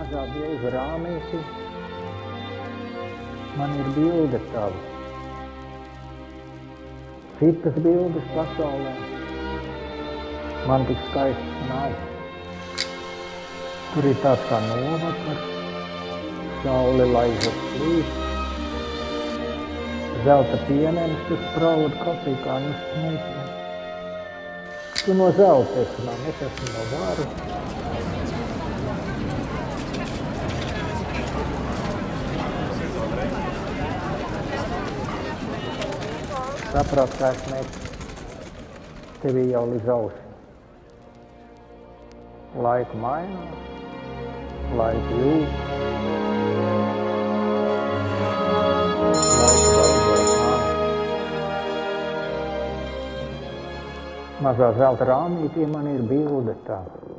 mazā bilžu rāmītī. Man ir bilde tava. Citas bildes pasaulē. Man tik skaists nav. Tur ir tāds kā novakars, saule laižas slīd. Zelta pienenes, kas spraud kapī kā nusmēķi. Tu no zelta esi, man es esmu no varu. Saprāt, kā es meitu, tevī jau līdz ausī. Laiku mainās, laiku jūt. Laiku vajadzēs man. Mazā zelta rāmītī man ir bilde tava.